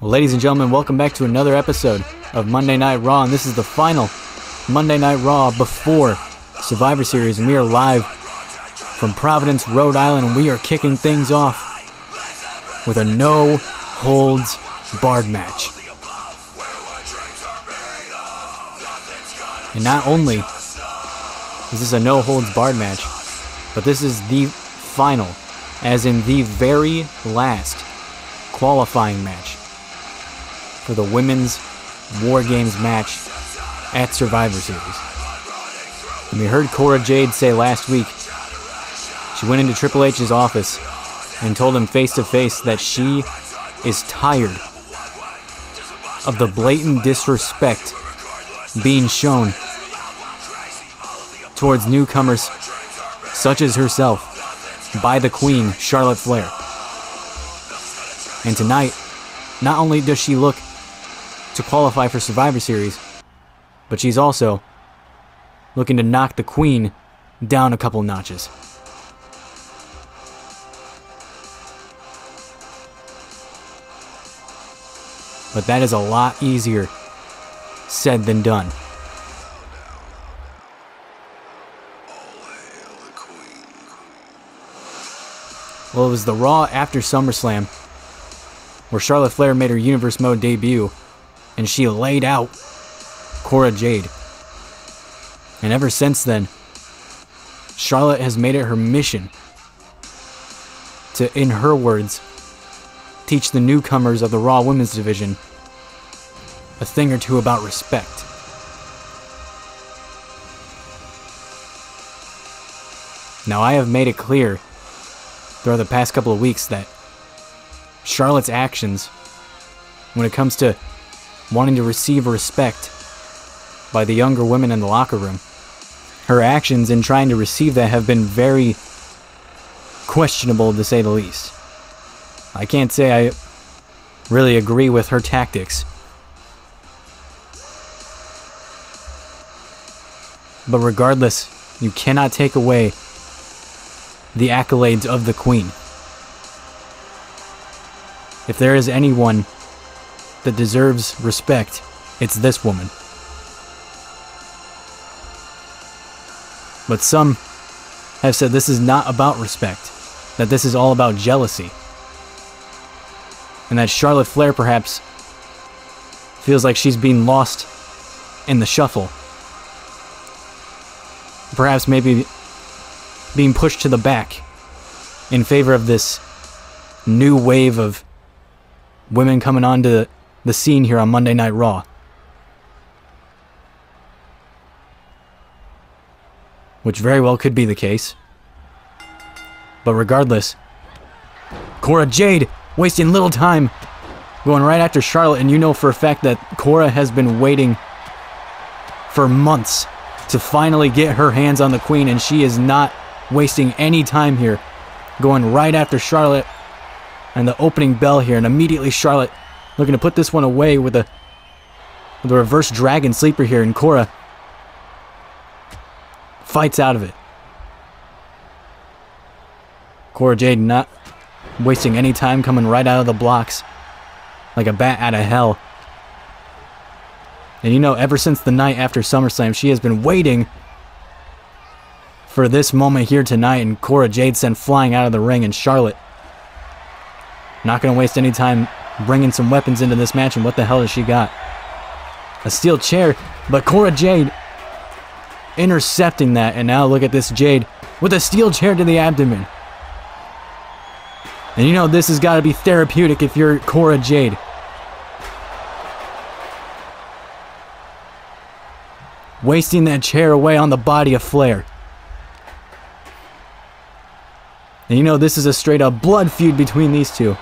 Ladies and gentlemen, welcome back to another episode of Monday Night Raw, and this is the final Monday Night Raw before Survivor Series, and we are live from Providence, Rhode Island, and we are kicking things off with a no-holds-barred match. And not only is this a no-holds-barred match, but this is the final, as in the very last qualifying match for the Women's War Games match at Survivor Series. And we heard Cora Jade say last week, she went into Triple H's office and told him face to face that she is tired of the blatant disrespect being shown towards newcomers such as herself by the Queen, Charlotte Flair. And tonight, not only does she look to qualify for Survivor Series, but she's also looking to knock the Queen down a couple notches. But that is a lot easier said than done. Well, it was the Raw after SummerSlam where Charlotte Flair made her Universe Mode debut, and she laid out Cora Jade. And ever since then, Charlotte has made it her mission to, in her words, teach the newcomers of the Raw Women's Division a thing or two about respect. Now, I have made it clear throughout the past couple of weeks that Charlotte's actions, when it comes to wanting to receive respect by the younger women in the locker room, her actions in trying to receive that have been very questionable, to say the least. I can't say I really agree with her tactics, but regardless, you cannot take away the accolades of the Queen. If there is anyone that deserves respect, it's this woman. But some have said this is not about respect, that this is all about jealousy, and that Charlotte Flair perhaps feels like she's being lost in the shuffle. Perhaps maybe being pushed to the back in favor of this new wave of women coming onto the scene here on Monday Night Raw. Which very well could be the case. But regardless, Cora Jade wasting little time going right after Charlotte, and you know for a fact that Cora has been waiting for months to finally get her hands on the Queen, and she is not wasting any time here, going right after Charlotte and the opening bell here, and immediately Charlotte looking to put this one away with the reverse dragon sleeper here, and Cora fights out of it. Cora Jade not wasting any time, coming right out of the blocks like a bat out of hell. And you know, ever since the night after SummerSlam, she has been waiting for this moment here tonight, and Cora Jade sent flying out of the ring, and Charlotte not going to waste any time bringing some weapons into this match. And what the hell has she got? A steel chair, but Cora Jade intercepting that, and now look at this Jade with a steel chair to the abdomen. And you know this has got to be therapeutic if you're Cora Jade. Wasting that chair away on the body of Flair. And you know this is a straight up blood feud between these two.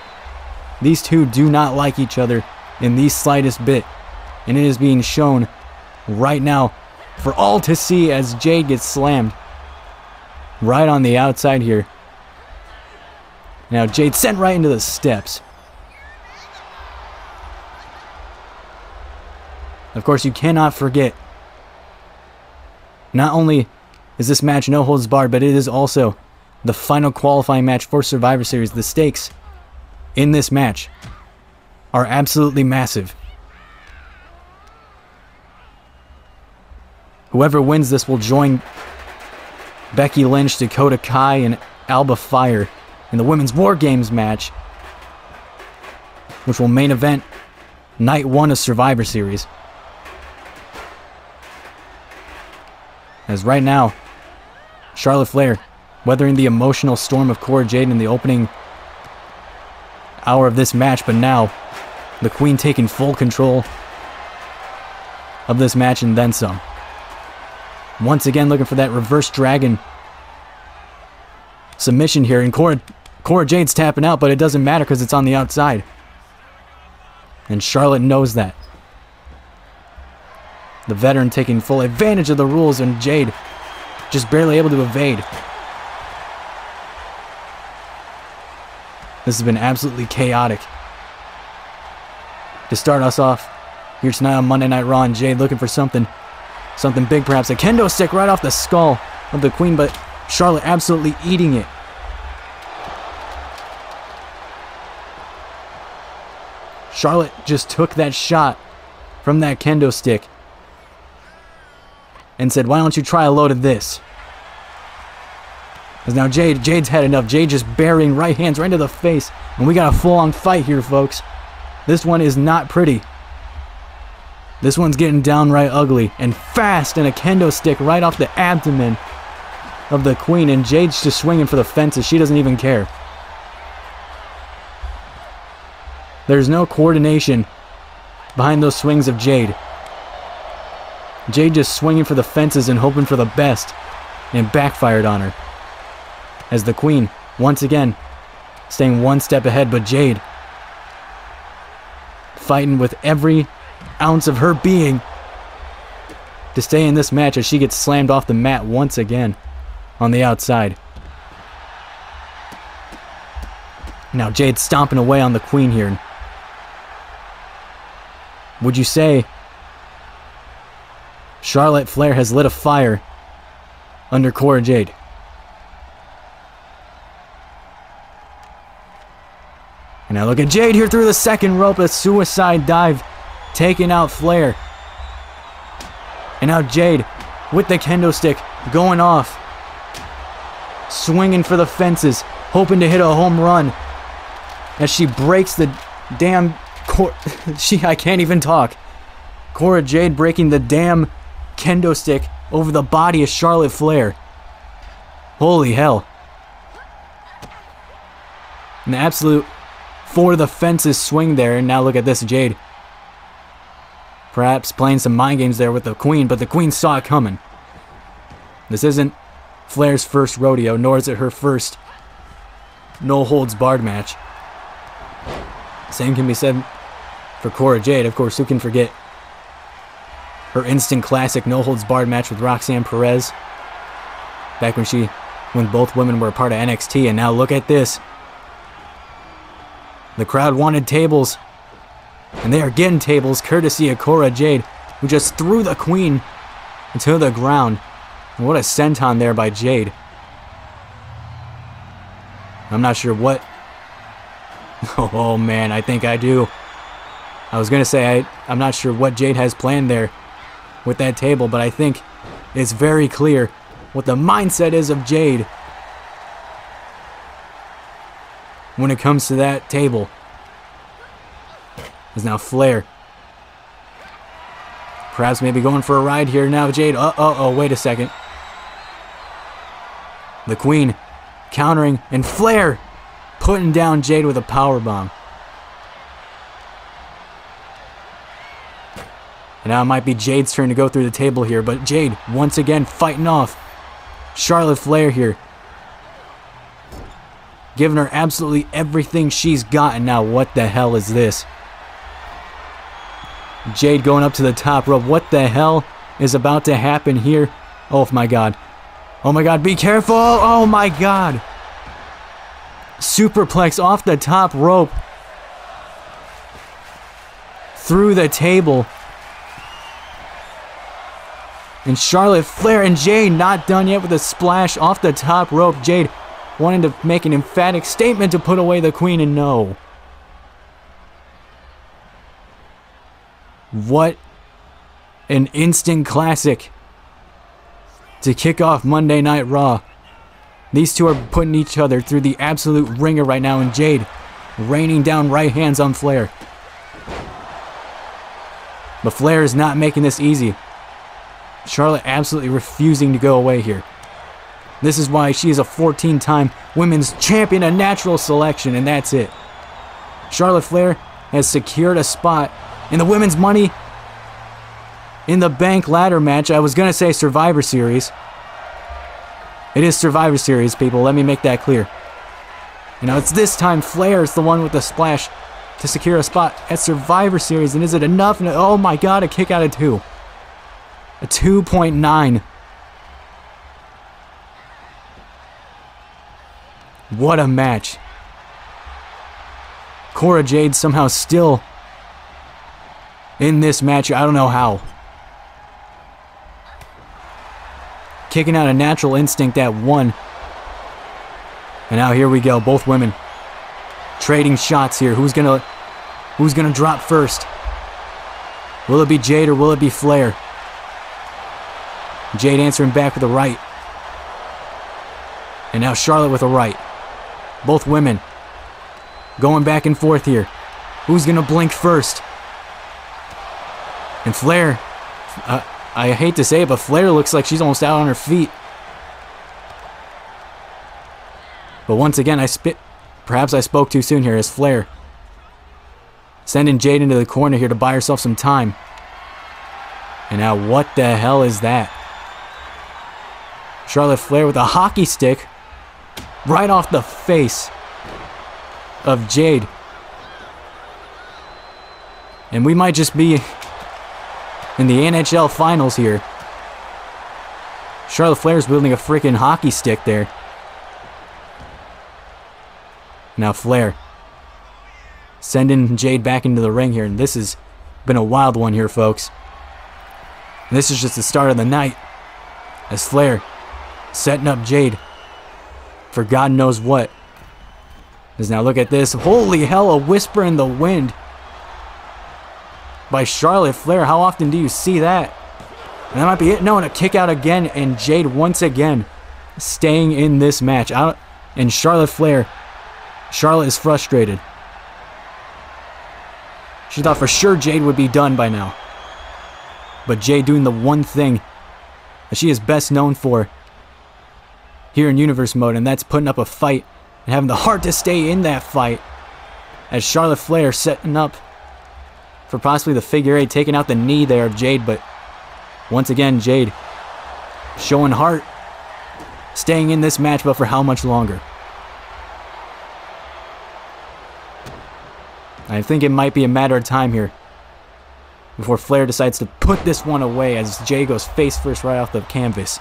These two do not like each other in the slightest bit. And it is being shown right now for all to see as Jade gets slammed right on the outside here. Now Jade sent right into the steps. Of course, you cannot forget, not only is this match no holds barred, but it is also the final qualifying match for Survivor Series. The stakes in this match are absolutely massive. Whoever wins this will join Becky Lynch, Dakota Kai, and Alba Fire in the Women's War Games match, which will main event Night 1 of Survivor Series. As right now, Charlotte Flair weathering the emotional storm of Cora Jade in the opening hour of this match, but now the Queen taking full control of this match and then some. Once again looking for that reverse dragon submission here, and Cora Jade's tapping out, but it doesn't matter because it's on the outside. And Charlotte knows that. The veteran taking full advantage of the rules, and Jade just barely able to evade. This has been absolutely chaotic. To start us off here tonight on Monday Night Raw, and Jade looking for something big, perhaps a kendo stick right off the skull of the Queen, but Charlotte absolutely eating it. Charlotte just took that shot from that kendo stick and said, why don't you try a load of this? Because now Jade's had enough. Jade just burying right hands right into the face. And we got a full-on fight here, folks. This one is not pretty. This one's getting downright ugly and fast, and a kendo stick right off the abdomen of the Queen. And Jade's just swinging for the fences. She doesn't even care. There's no coordination behind those swings of Jade. Jade just swinging for the fences and hoping for the best, and backfired on her. As the Queen, once again, staying one step ahead, but Jade fighting with every ounce of her being to stay in this match as she gets slammed off the mat once again on the outside. Now Jade stomping away on the Queen here. Would you say Charlotte Flair has lit a fire under Cora Jade? And now look at Jade here through the second rope, a suicide dive, taking out Flair. And now Jade with the kendo stick going off, swinging for the fences, hoping to hit a home run as she breaks the damn I can't even talk. Cora Jade breaking the damn kendo stick over the body of Charlotte Flair. Holy hell. An absolute for the fences swing there, and now look at this, Jade perhaps playing some mind games there with the Queen, but the Queen saw it coming. This isn't Flair's first rodeo, nor is it her first no-holds-barred match. Same can be said for Cora Jade. Of course, who can forget her instant classic no-holds-barred match with Roxanne Perez back when both women were a part of NXT, and now look at this. The crowd wanted tables, and they are getting tables courtesy of Cora Jade, who just threw the Queen into the ground. And what a senton there by Jade. I'm not sure what... Oh man, I think I do. I was going to say I'm not sure what Jade has planned there with that table, but I think it's very clear what the mindset is of Jade when it comes to that table. Is now Flair perhaps maybe going for a ride here now. Jade, wait a second. The Queen countering, and Flair putting down Jade with a powerbomb. And now it might be Jade's turn to go through the table here, but Jade once again fighting off Charlotte Flair here, giving her absolutely everything she's got. And now what the hell is this? Jade going up to the top rope. What the hell is about to happen here? Oh my god. Oh my god, be careful! Oh my god! Superplex off the top rope. Through the table. And Charlotte Flair and Jade not done yet with a splash off the top rope. Jade wanting to make an emphatic statement to put away the Queen, and no. What an instant classic to kick off Monday Night Raw. These two are putting each other through the absolute ringer right now, and Jade raining down right hands on Flair. But Flair is not making this easy. Charlotte absolutely refusing to go away here. This is why she is a 14-time women's champion, a natural selection, and that's it. Charlotte Flair has secured a spot in the women's Money in the Bank ladder match. I was going to say Survivor Series. It is Survivor Series, people. Let me make that clear. You know, it's this time Flair is the one with the splash to secure a spot at Survivor Series. And is it enough? Oh my god, a kick out of 2. A 2.9. What a match. Cora Jade somehow still in this match. I don't know how. Kicking out a Natural Instinct at 1. And now here we go. Both women trading shots here. Who's gonna drop first? Will it be Jade or will it be Flair? Jade answering back with a right. And now Charlotte with a right. Both women going back and forth here. Who's gonna blink first? And Flair, I hate to say it, but Flair looks like she's almost out on her feet. But once again, perhaps I spoke too soon here as Flair sending Jade into the corner here to buy herself some time. And now what the hell is that? Charlotte Flair with a hockey stick right off the face of Jade. And we might just be in the NHL Finals here. Charlotte Flair's wielding a freaking hockey stick there. Now Flair sending Jade back into the ring here, and this has been a wild one here, folks. And this is just the start of the night as Flair setting up Jade for God knows what. Because now look at this. Holy hell, a whisper in the wind by Charlotte Flair. How often do you see that? And that might be it. No, and a kick out again, and Jade once again staying in this match. And Charlotte Flair, Charlotte is frustrated. She thought for sure Jade would be done by now. But Jade doing the one thing that she is best known for here in Universe Mode, and that's putting up a fight and having the heart to stay in that fight. As Charlotte Flair setting up for possibly the figure 8, taking out the knee there of Jade, but once again, Jade showing heart, staying in this match, but for how much longer? I think it might be a matter of time here before Flair decides to put this one away as Jade goes face first right off the canvas.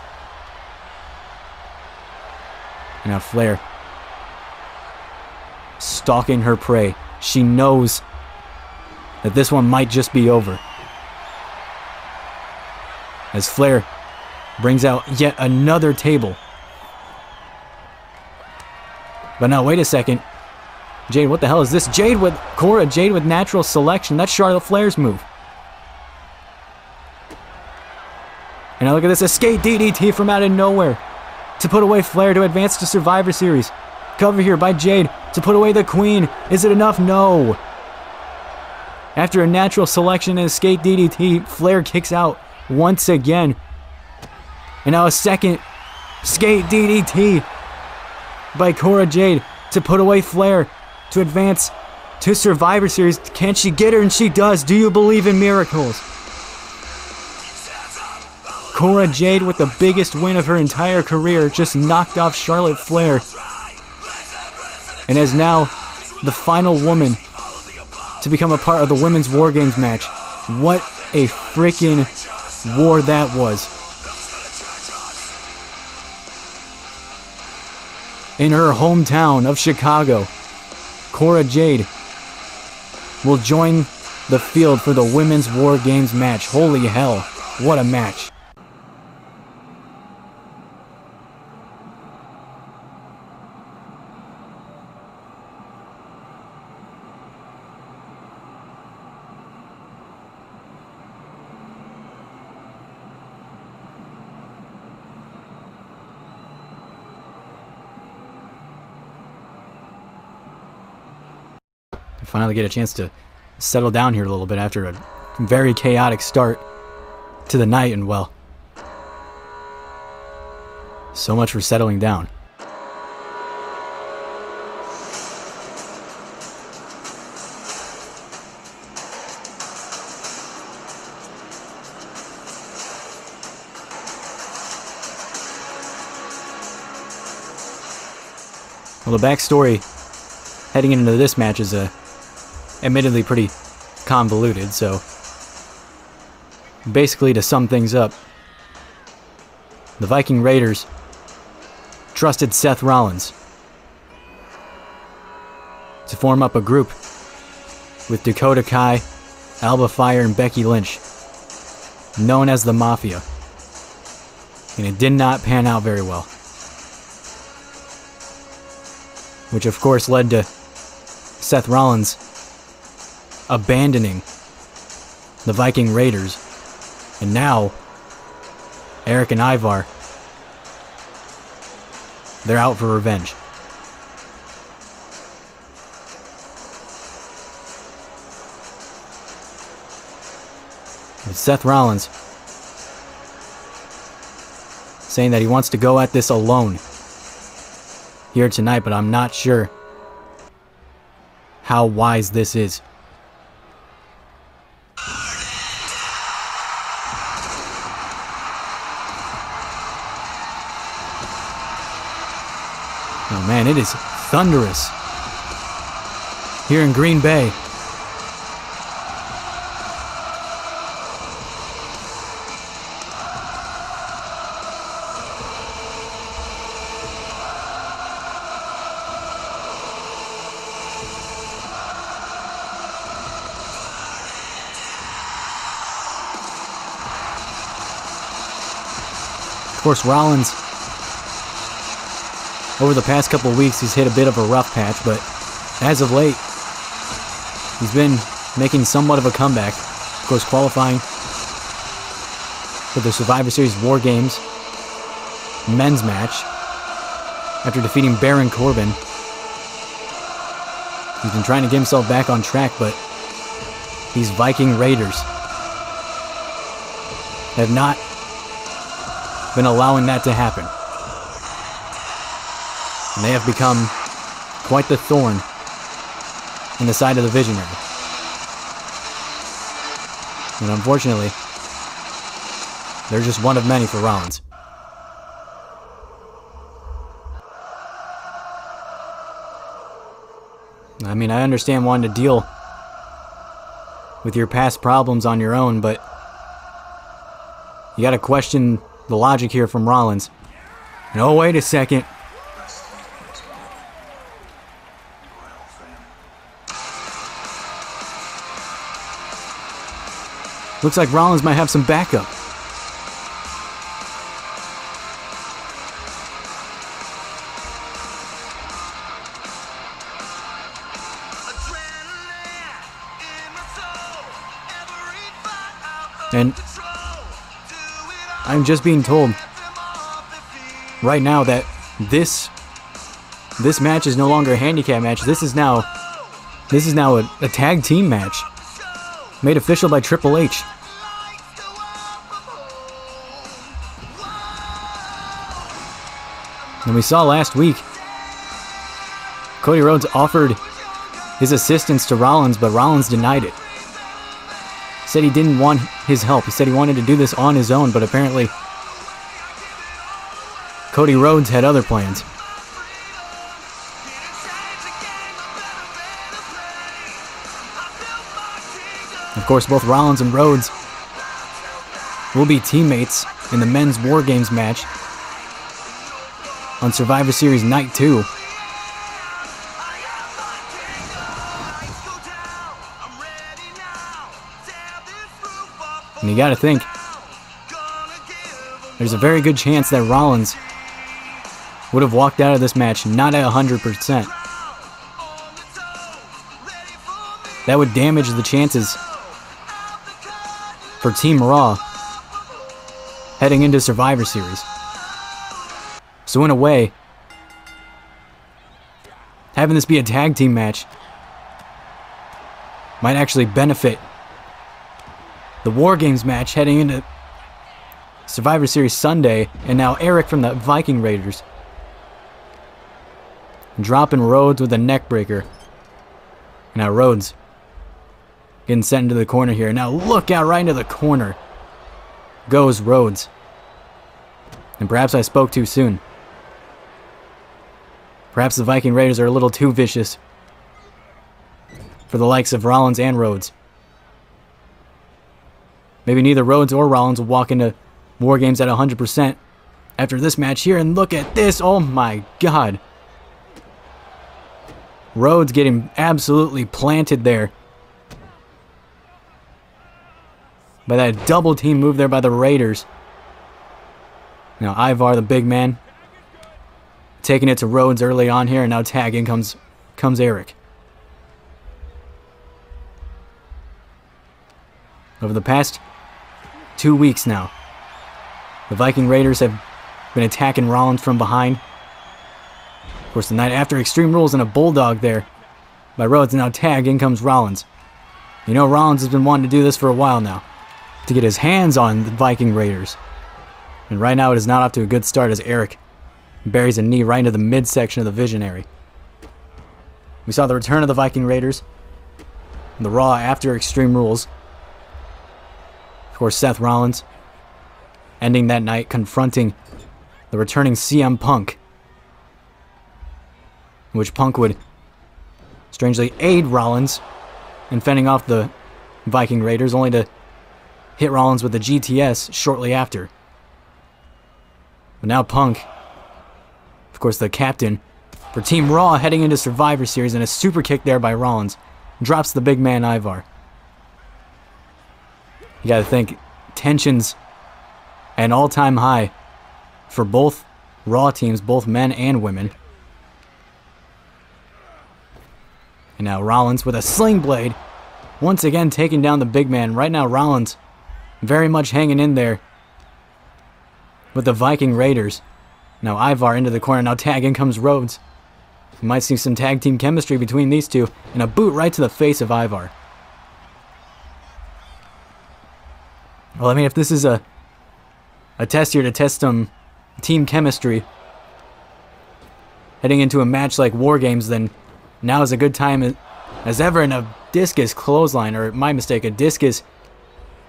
And now Flair stalking her prey. She knows that this one might just be over. As Flair brings out yet another table. But now wait a second. Jade, what the hell is this? Jade with Cora Jade with Natural Selection. That's Charlotte Flair's move. And now look at this. Escape DDT from out of nowhere to put away Flair to advance to Survivor Series. Cover here by Jade to put away the Queen. Is it enough? No. After a Natural Selection and Escape DDT, Flair kicks out once again. And now a second Skate DDT by Cora Jade to put away Flair to advance to Survivor Series. Can she get her? And she does. Do you believe in miracles? Cora Jade with the biggest win of her entire career just knocked off Charlotte Flair and is now the final woman to become a part of the Women's War Games match What a freaking war that was. In her hometown of Chicago, Cora Jade will join the field for the Women's War Games match. Holy hell, what a match. Finally get a chance to settle down here a little bit after a very chaotic start to the night, and well, so much for settling down. Well, the backstory heading into this match is admittedly pretty convoluted, so basically, to sum things up, the Viking Raiders trusted Seth Rollins to form up a group with Dakota Kai, Alba Fire, and Becky Lynch, known as the Mafia, and it did not pan out very well, which of course led to Seth Rollins abandoning the Viking Raiders, and now Eric and Ivar, they're out for revenge. With Seth Rollins saying that he wants to go at this alone here tonight, but I'm not sure how wise this is. Oh man, it is thunderous here in Green Bay. Of course, Rollins, over the past couple of weeks, he's hit a bit of a rough patch, but as of late, he's been making somewhat of a comeback. Of course, qualifying for the Survivor Series War Games men's match after defeating Baron Corbin. He's been trying to get himself back on track, but these Viking Raiders have not been allowing that to happen. And they have become quite the thorn in the side of the Visionary. And unfortunately, they're just one of many for Rollins. I mean, I understand wanting to deal with your past problems on your own, but you gotta question the logic here from Rollins. And oh, wait a second. Looks like Rollins might have some backup. And I'm just being told right now that this match is no longer a handicap match. This is now a tag team match made official by Triple H. And we saw last week Cody Rhodes offered his assistance to Rollins, but Rollins denied it. Said he didn't want his help. He said he wanted to do this on his own, but apparently Cody Rhodes had other plans. Of course, both Rollins and Rhodes will be teammates in the men's War Games match on Survivor Series Night 2. And you gotta think, there's a very good chance that Rollins would have walked out of this match not at 100%. That would damage the chances for Team Raw heading into Survivor Series. So in a way, having this be a tag team match might actually benefit the War Games match heading into Survivor Series Sunday. And now Eric from the Viking Raiders dropping Rhodes with a neck breaker. Now Rhodes getting sent into the corner here. Now look out, right into the corner goes Rhodes. And perhaps I spoke too soon. Perhaps the Viking Raiders are a little too vicious for the likes of Rollins and Rhodes. Maybe neither Rhodes or Rollins will walk into War Games at 100% after this match here. And look at this. Oh my God. Rhodes getting absolutely planted there by that double team move there by the Raiders. Now Ivar, the big man, taking it to Rhodes early on here, and now tagging comes Eric. Over the past 2 weeks now, the Viking Raiders have been attacking Rollins from behind. Of course, the night after, Extreme Rules and a Bulldog there by Rhodes, and now tag, in comes Rollins. You know, Rollins has been wanting to do this for a while now, to get his hands on the Viking Raiders. And right now it is not off to a good start as Eric buries a knee right into the midsection of the Visionary. We saw the return of the Viking Raiders on the Raw after Extreme Rules. Of course, Seth Rollins ending that night, confronting the returning CM Punk, in which Punk would strangely aid Rollins in fending off the Viking Raiders, only to hit Rollins with the GTS shortly after. But now Punk, of course the captain for Team Raw, heading into Survivor Series, and a super kick there by Rollins drops the big man Ivar. You gotta think, tensions at an all-time high for both Raw teams, both men and women. And now Rollins with a sling blade, once again taking down the big man. Right now Rollins very much hanging in there with the Viking Raiders. Now Ivar into the corner. Now tag, in comes Rhodes. You might see some tag team chemistry between these two. And a boot right to the face of Ivar. Well, I mean, if this is a test here to test some team chemistry heading into a match like War Games, then now is a good time as ever. In a discus clothesline, or my mistake, a discus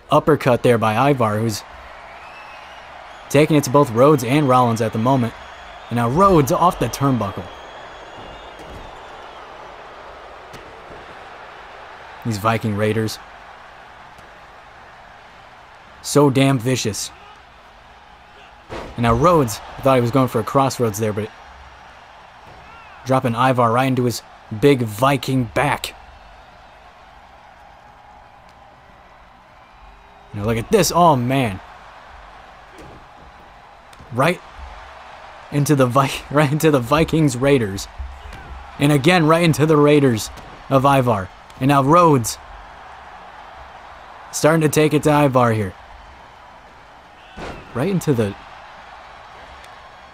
uppercut there by Ivar, who's taking it to both Rhodes and Rollins at the moment. And now Rhodes off the turnbuckle. These Viking Raiders, so damn vicious. And now Rhodes, I thought he was going for a crossroads there, but dropping Ivar right into his big Viking back. Now look at this. Oh man. Right into the Vikings Raiders. And again right into the Raiders of Ivar. And now Rhodes starting to take it to Ivar here. Right into the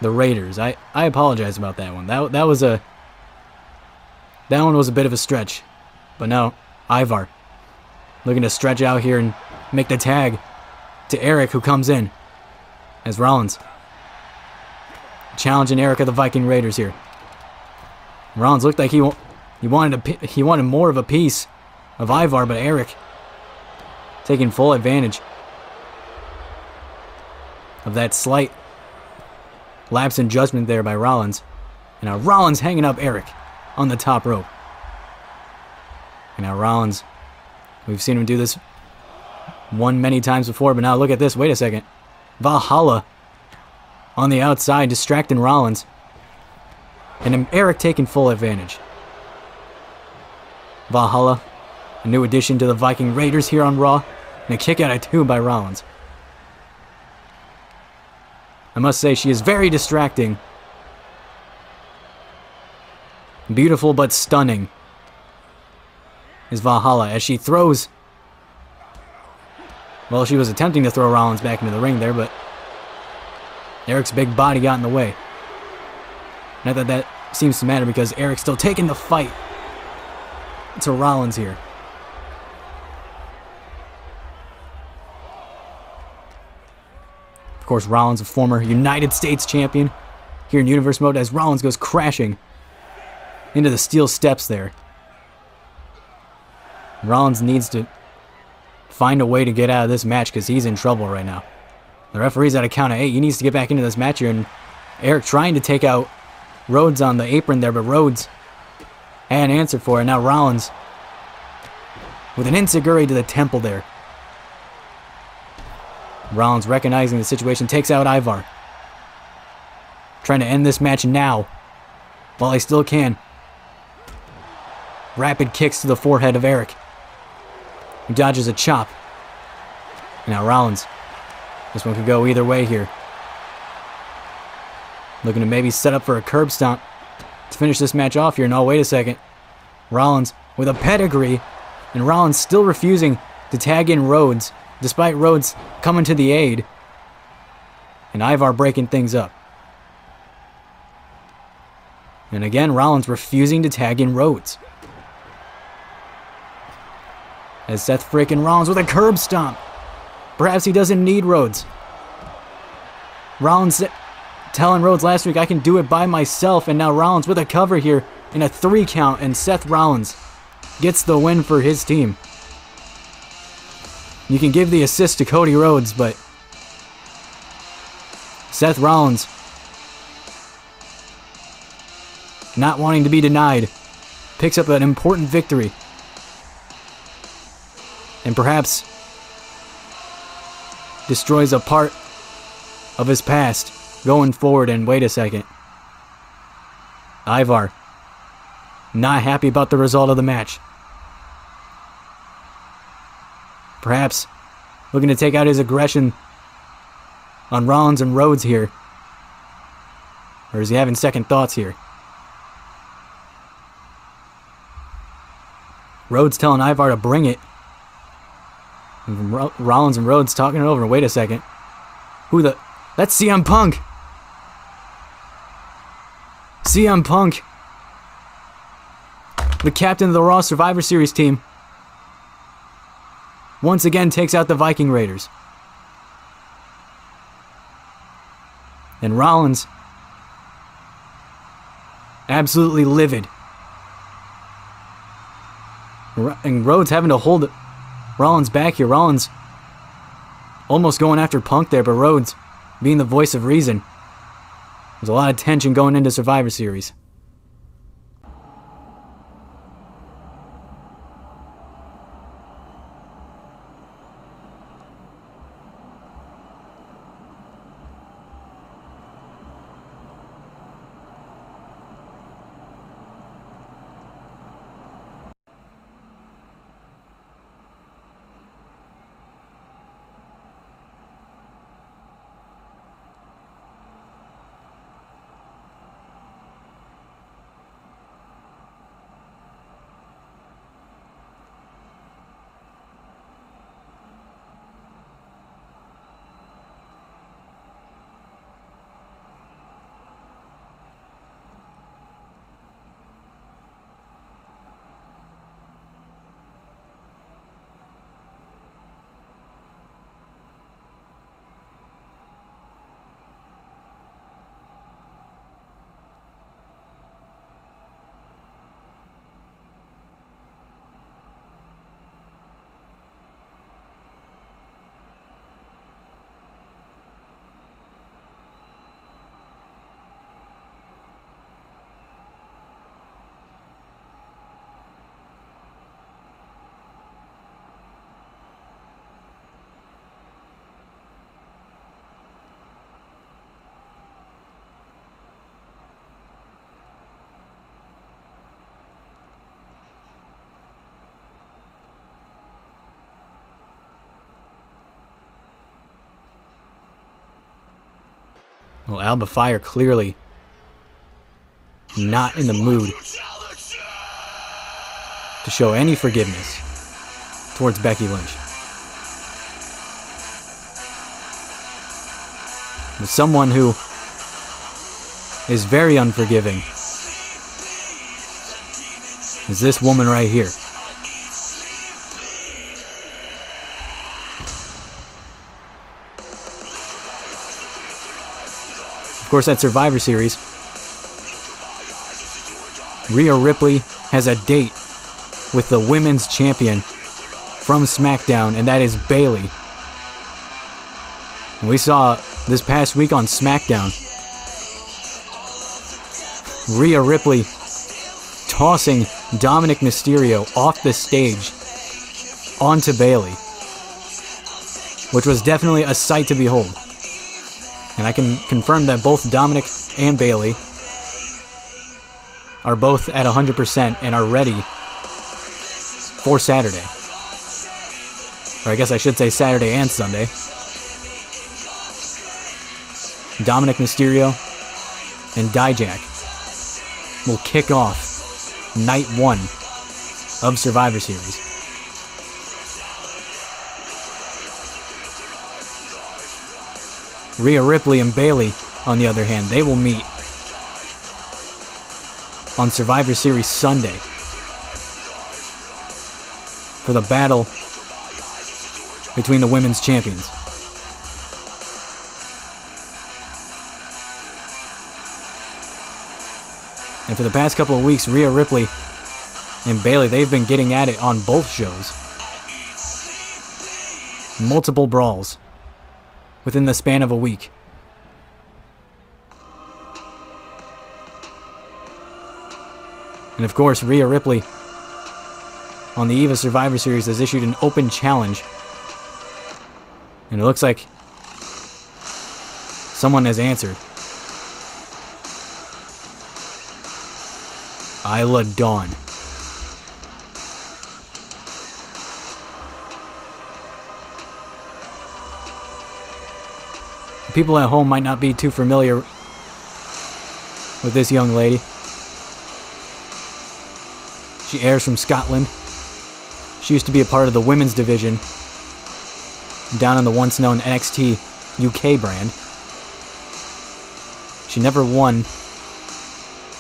Raiders. I apologize about that one. That one was a bit of a stretch. But now Ivar looking to stretch out here and make the tag to Eric, who comes in as Rollins challenging Eric of the Viking Raiders here. Rollins looked like he wanted more of a piece of Ivar, but Eric taking full advantage of that slight lapse in judgment there by Rollins. And now Rollins hanging up Eric on the top rope. And now Rollins We've seen him do this many times before, but now look at this. Wait a second. Valhalla on the outside, distracting Rollins. And Erik taking full advantage. Valhalla, a new addition to the Viking Raiders here on Raw. And a kick out of 2 by Rollins. I must say, she is very distracting. Beautiful but stunning is Valhalla as she throws. Well, she was attempting to throw Rollins back into the ring there, but Erik's big body got in the way. Not that that seems to matter because Erik's still taking the fight to Rollins here. Of course, Rollins, a former United States champion here in Universe Mode, as Rollins goes crashing into the steel steps there. Rollins needs to find a way to get out of this match because he's in trouble right now. The referee's at a count of 8. He needs to get back into this match here, and Erik trying to take out Rhodes on the apron there, but Rhodes hadn't answered for it. Now Rollins with an enziguri to the temple there. Rollins, recognizing the situation, takes out Ivar. Trying to end this match now while he still can. Rapid kicks to the forehead of Erik. He dodges a chop. Now Rollins. This one could go either way here. Looking to maybe set up for a curb stomp to finish this match off here. No, wait a second. Rollins with a pedigree. And Rollins still refusing to tag in Rhodes, despite Rhodes coming to the aid. And Ivar breaking things up. And again, Rollins refusing to tag in Rhodes. As Seth freaking Rollins with a curb stomp. Perhaps he doesn't need Rhodes. Rollins telling Rhodes last week, I can do it by myself. And now Rollins with a cover here in a 3 count. And Seth Rollins gets the win for his team. You can give the assist to Cody Rhodes, but Seth Rollins, not wanting to be denied, picks up an important victory. And perhaps destroys a part of his past going forward. And wait a second. Ivar, not happy about the result of the match. Perhaps looking to take out his aggression on Rollins and Rhodes here. Or is he having second thoughts here? Rhodes telling Ivar to bring it. And Rollins and Rhodes talking it over. Wait a second. Who the... That's CM Punk! CM Punk, the captain of the Raw Survivor Series team, once again takes out the Viking Raiders. And Rollins, absolutely livid. And Rhodes having to hold Rollins back here. Rollins almost going after Punk there, but Rhodes being the voice of reason. There's a lot of tension going into Survivor Series. Well, Alba Fire clearly not in the mood to show any forgiveness towards Becky Lynch. But someone who is very unforgiving is this woman right here. Of course, at Survivor Series, Rhea Ripley has a date with the women's champion from SmackDown, and that is Bayley. And we saw this past week on SmackDown, Rhea Ripley tossing Dominic Mysterio off the stage onto Bayley, which was definitely a sight to behold. And I can confirm that both Dominic and Bayley are both at 100% and are ready for Saturday. Or I guess I should say Saturday and Sunday. Dominic Mysterio and Dijak will kick off night 1 of Survivor Series. Rhea Ripley and Bayley, on the other hand, they will meet on Survivor Series Sunday for the battle between the women's champions. And for the past couple of weeks, Rhea Ripley and Bayley, they've been getting at it on both shows. Multiple brawls within the span of a week. And of course, Rhea Ripley, on the eve of Survivor Series, has issued an open challenge. And it looks like someone has answered. Isla Dawn. People at home might not be too familiar with this young lady. She airs from Scotland. She used to be a part of the women's division down on the once known NXT UK brand. She never won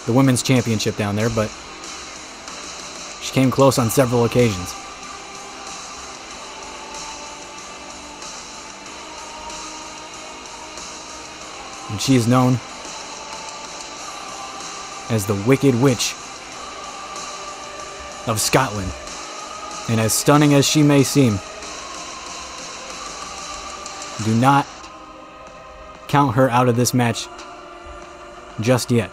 the women's championship down there, but she came close on several occasions. And she is known as the Wicked Witch of Scotland. And as stunning as she may seem, do not count her out of this match just yet.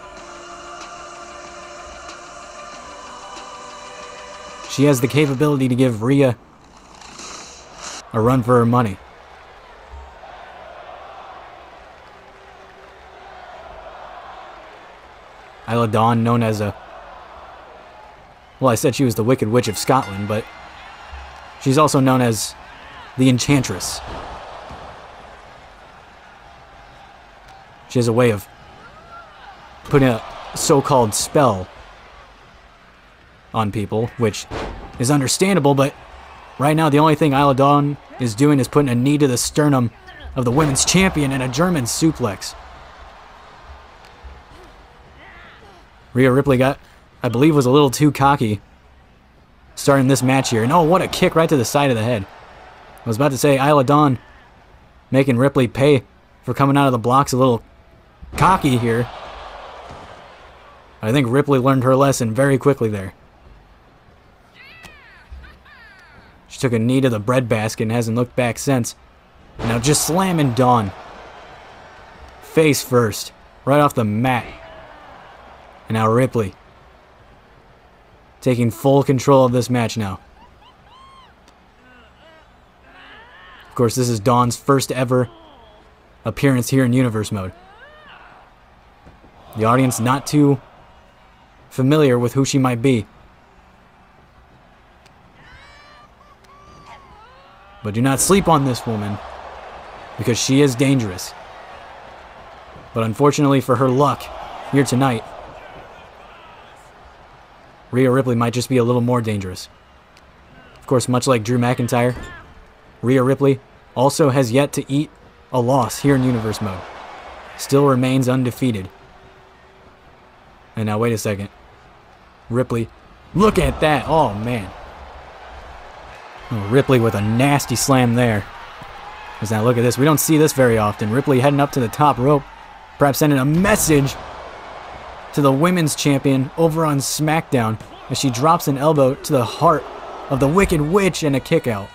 She has the capability to give Rhea a run for her money. Isla Dawn, known as a... Well, I said she was the Wicked Witch of Scotland, but she's also known as the Enchantress. She has a way of putting a so-called spell on people, which is understandable, but right now the only thing Isla Dawn is doing is putting a knee to the sternum of the women's champion and a German suplex. Rhea Ripley got, I believe, was a little too cocky starting this match here. And oh, what a kick right to the side of the head. I was about to say, Isla Dawn making Ripley pay for coming out of the blocks a little cocky here. I think Ripley learned her lesson very quickly there. She took a knee to the breadbasket and hasn't looked back since. Now just slamming Dawn. Face first, right off the mat. And now Ripley taking full control of this match now. Of course, this is Dawn's first ever appearance here in Universe Mode. The audience not too familiar with who she might be. But do not sleep on this woman, because she is dangerous. But unfortunately for her luck, here tonight, Rhea Ripley might just be a little more dangerous. Of course, much like Drew McIntyre, Rhea Ripley also has yet to eat a loss here in Universe Mode. Still remains undefeated. And now, wait a second. Ripley, look at that! Oh, man. Oh, Ripley with a nasty slam there. Because now, look at this. We don't see this very often. Ripley heading up to the top rope. Perhaps sending a message to the women's champion over on SmackDown as she drops an elbow to the heart of the Wicked Witch and a kick out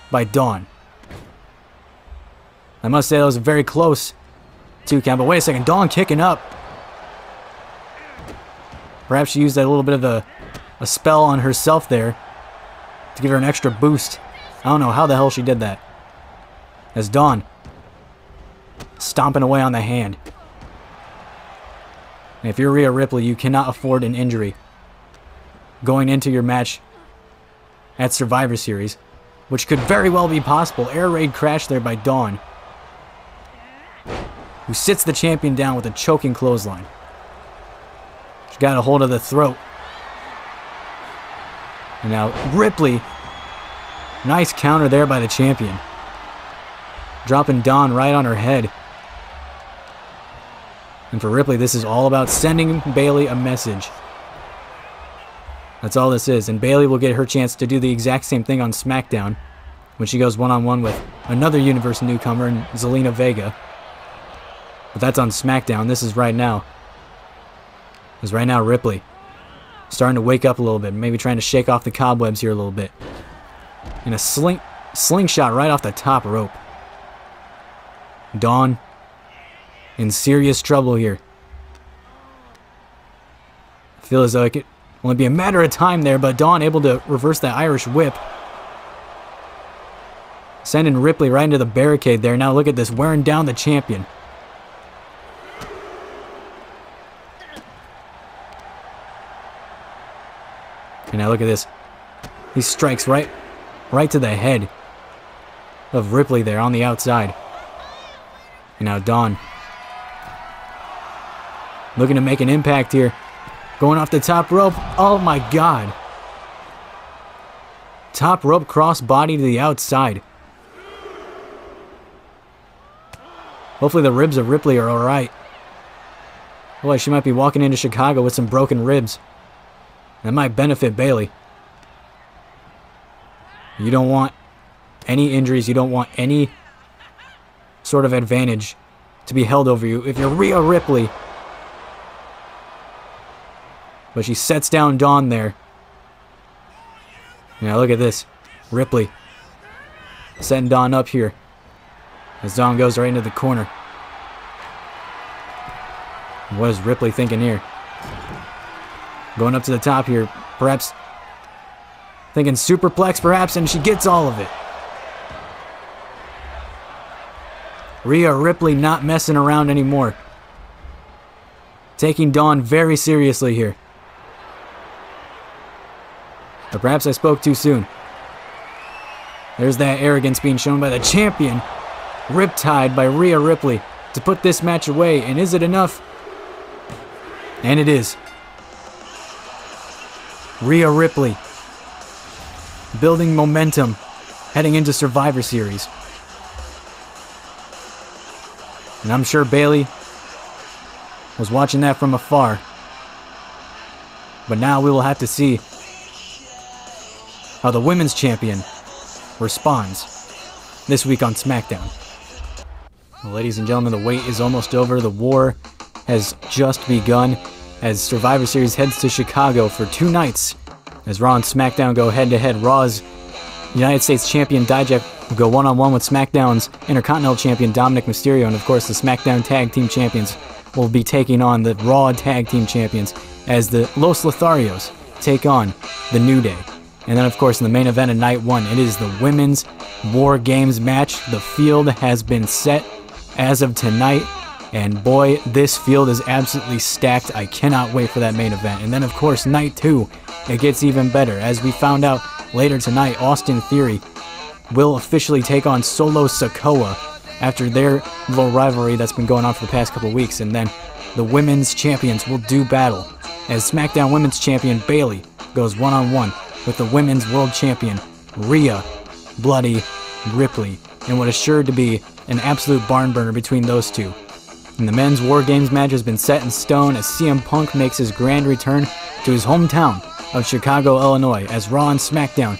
by Dawn. I must say that was a very close 2 count, but wait a second, Dawn kicking up. Perhaps she used that little bit of a spell on herself there to give her an extra boost. I don't know how the hell she did that. As Dawn stomping away on the hand. And if you're Rhea Ripley, you cannot afford an injury going into your match at Survivor Series, which could very well be possible. Air raid crash there by Dawn, who sits the champion down with a choking clothesline. She got a hold of the throat. And now Ripley, nice counter there by the champion. Dropping Dawn right on her head. And for Ripley, this is all about sending Bayley a message. That's all this is. And Bayley will get her chance to do the exact same thing on SmackDown when she goes one-on-one with another Universe newcomer, Zelina Vega. But that's on SmackDown. This is right now. Because right now, Ripley starting to wake up a little bit. Maybe trying to shake off the cobwebs here a little bit. And a slingshot right off the top rope. Dawn in serious trouble here. I feel as though it could only be a matter of time there, but Dawn able to reverse that Irish whip. Sending Ripley right into the barricade there. Now look at this, wearing down the champion. And now look at this. He strikes right to the head of Ripley there on the outside. And now Dawn looking to make an impact here. Going off the top rope. Oh my god. Top rope crossbody to the outside. Hopefully the ribs of Ripley are alright. Boy, she might be walking into Chicago with some broken ribs. That might benefit Bayley. You don't want any injuries. You don't want any sort of advantage to be held over you if you're Rhea Ripley. But she sets down Dawn there. Now look at this. Ripley setting Dawn up here as Dawn goes right into the corner. What is Ripley thinking here? Going up to the top here, perhaps thinking superplex perhaps, and she gets all of it. Rhea Ripley not messing around anymore. Taking Dawn very seriously here. But perhaps I spoke too soon. There's that arrogance being shown by the champion. Riptide by Rhea Ripley to put this match away. And is it enough? And it is. Rhea Ripley building momentum heading into Survivor Series. And I'm sure Bayley was watching that from afar. But now we will have to see how the women's champion responds this week on SmackDown. Well, ladies and gentlemen, the wait is almost over. The war has just begun as Survivor Series heads to Chicago for 2 nights. As Raw and SmackDown go head-to-head, Raw's United States Champion Dijak will go one-on-one with SmackDown's Intercontinental Champion Dominic Mysterio, and of course the SmackDown Tag Team Champions will be taking on the Raw Tag Team Champions as the Los Lotharios take on the New Day. And then, of course, in the main event of Night 1, it is the Women's War Games match. The field has been set as of tonight. And boy, this field is absolutely stacked. I cannot wait for that main event. And then, of course, Night 2, it gets even better. As we found out later tonight, Austin Theory will officially take on Solo Sikoa after their little rivalry that's been going on for the past couple of weeks. And then the women's champions will do battle as SmackDown Women's Champion Bayley goes one-on-one with the Women's World Champion Rhea Bloody Ripley in what is sure to be an absolute barn burner between those two. And the men's War Games match has been set in stone as CM Punk makes his grand return to his hometown of Chicago, Illinois, as Raw and SmackDown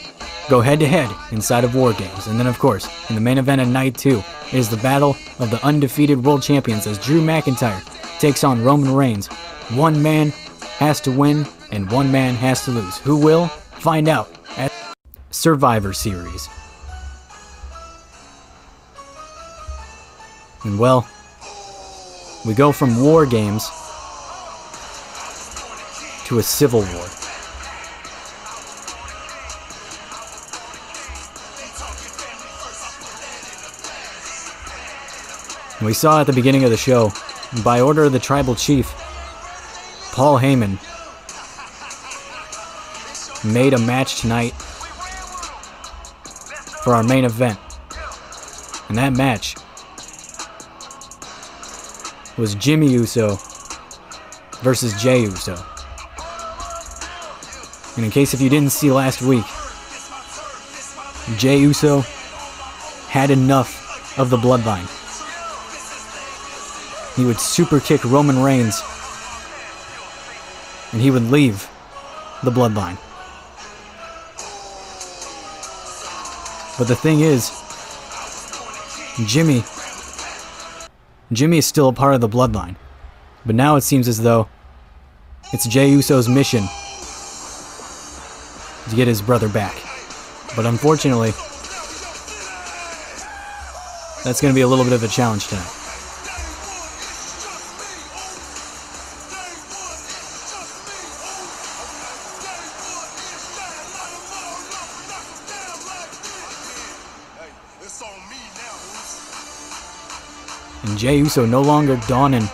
go head-to-head inside of War Games. And then, of course, in the main event of Night 2, it is the battle of the undefeated world champions as Drew McIntyre takes on Roman Reigns. One man has to win, and one man has to lose. Who will? Find out at Survivor Series. And well, we go from War Games to a civil war. And we saw at the beginning of the show, by order of the Tribal Chief, Paul Heyman made a match tonight for our main event. And that match was Jimmy Uso versus Jey Uso. And in case if you didn't see last week, Jey Uso had enough of the Bloodline. He would super kick Roman Reigns and he would leave the Bloodline. But the thing is, Jimmy is still a part of the Bloodline. But now it seems as though it's Jey Uso's mission to get his brother back. But unfortunately, that's going to be a little bit of a challenge tonight. And Jey Uso no longer donning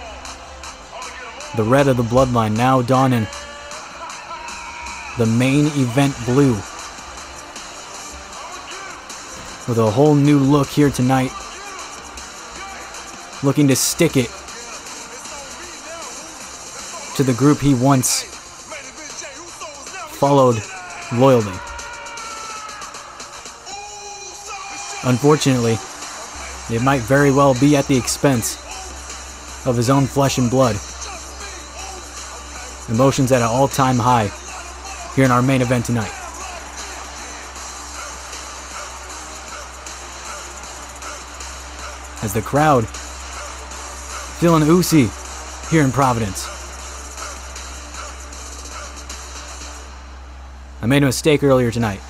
the red of the Bloodline, now donning the main event blue. With a whole new look here tonight. Looking to stick it to the group he once followed loyally. Unfortunately, it might very well be at the expense of his own flesh and blood. Emotions at an all-time high here in our main event tonight. As the crowd feeling oozy here in Providence. I made a mistake earlier tonight.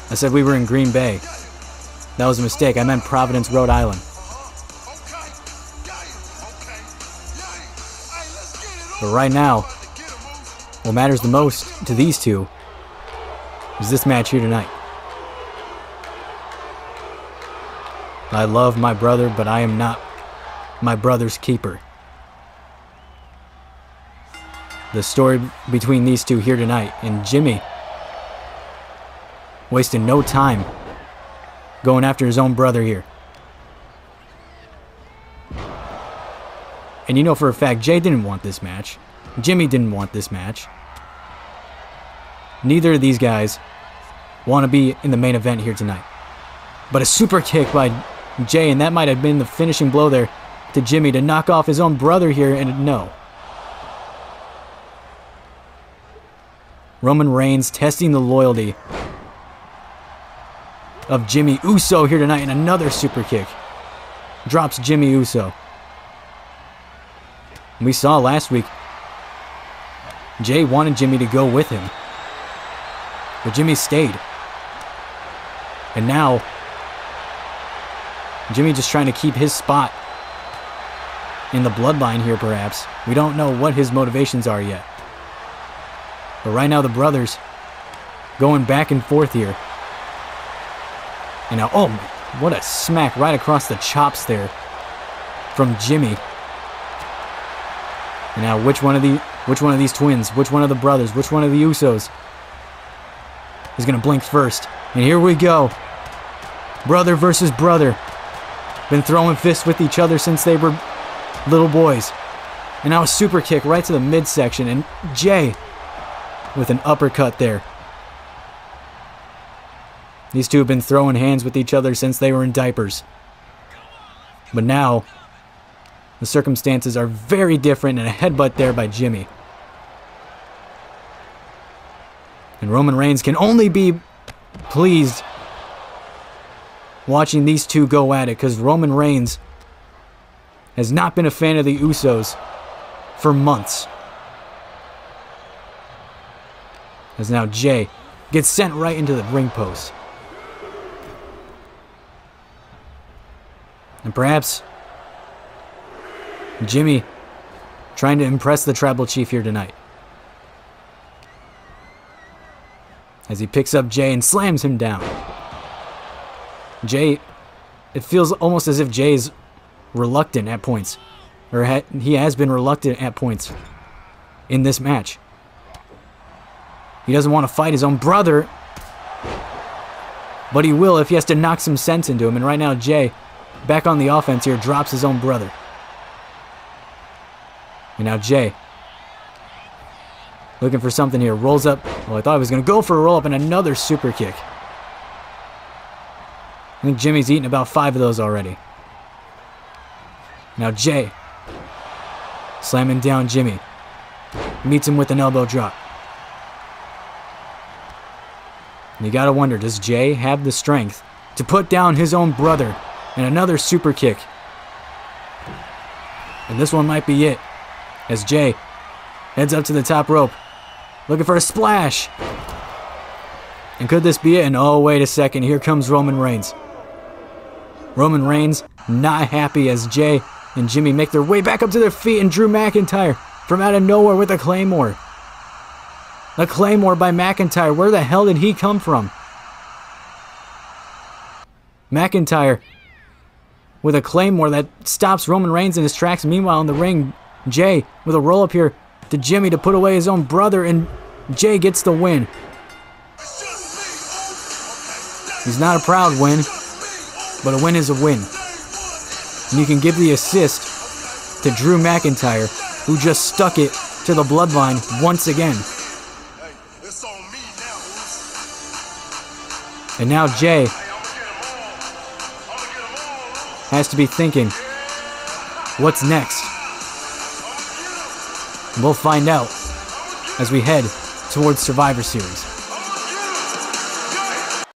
I said we were in Green Bay. That was a mistake. I meant Providence, Rhode Island. But right now, what matters the most to these two is this match here tonight. I love my brother, but I am not my brother's keeper. The story between these two here tonight, and Jimmy wasting no time going after his own brother here. And you know for a fact, Jey didn't want this match. Jimmy didn't want this match. Neither of these guys want to be in the main event here tonight. But a super kick by Jey, and that might have been the finishing blow there to Jimmy to knock off his own brother here, and no. Roman Reigns testing the loyalty of Jimmy Uso here tonight, and another super kick drops Jimmy Uso. We saw last week Jey wanted Jimmy to go with him, but Jimmy stayed. And now Jimmy just trying to keep his spot in the Bloodline here, perhaps. We don't know what his motivations are yet. But right now the brothers going back and forth here. And now, oh, what a smack right across the chops there from Jimmy. And now which one of these twins, which one of the brothers, which one of the Usos is going to blink first? And here we go. Brother versus brother. Been throwing fists with each other since they were little boys. And now a super kick right to the midsection, and Jay with an uppercut there. These two have been throwing hands with each other since they were in diapers. But now, the circumstances are very different, and a headbutt there by Jimmy. And Roman Reigns can only be pleased watching these two go at it, because Roman Reigns has not been a fan of the Usos for months. As now Jay gets sent right into the ring post. And perhaps Jimmy trying to impress the Tribal Chief here tonight. As he picks up Jay and slams him down. Jay, it feels almost as if Jay's reluctant at points. Or he has been reluctant at points in this match. He doesn't want to fight his own brother, but he will if he has to knock some sense into him. And right now Jay, back on the offense here, drops his own brother. And now Jay, looking for something here, rolls up. Well, I thought he was going to go for a roll-up and another super kick. I think Jimmy's eaten about 5 of those already. Now Jay, slamming down Jimmy. Meets him with an elbow drop. And you gotta wonder, does Jay have the strength to put down his own brother? And another super kick. And this one might be it. As Jay heads up to the top rope, looking for a splash. And could this be it? And oh, wait a second, here comes Roman Reigns. Roman Reigns not happy as Jay and Jimmy make their way back up to their feet, and Drew McIntyre from out of nowhere with a Claymore. A Claymore by McIntyre. Where the hell did he come from? McIntyre with a Claymore that stops Roman Reigns in his tracks. Meanwhile, in the ring, Jay with a roll-up here to Jimmy to put away his own brother, and Jay gets the win. He's not a proud win, but a win is a win. And you can give the assist to Drew McIntyre, who just stuck it to the bloodline once again. And now Jay has to be thinking, what's next? And we'll find out as we head towards Survivor Series.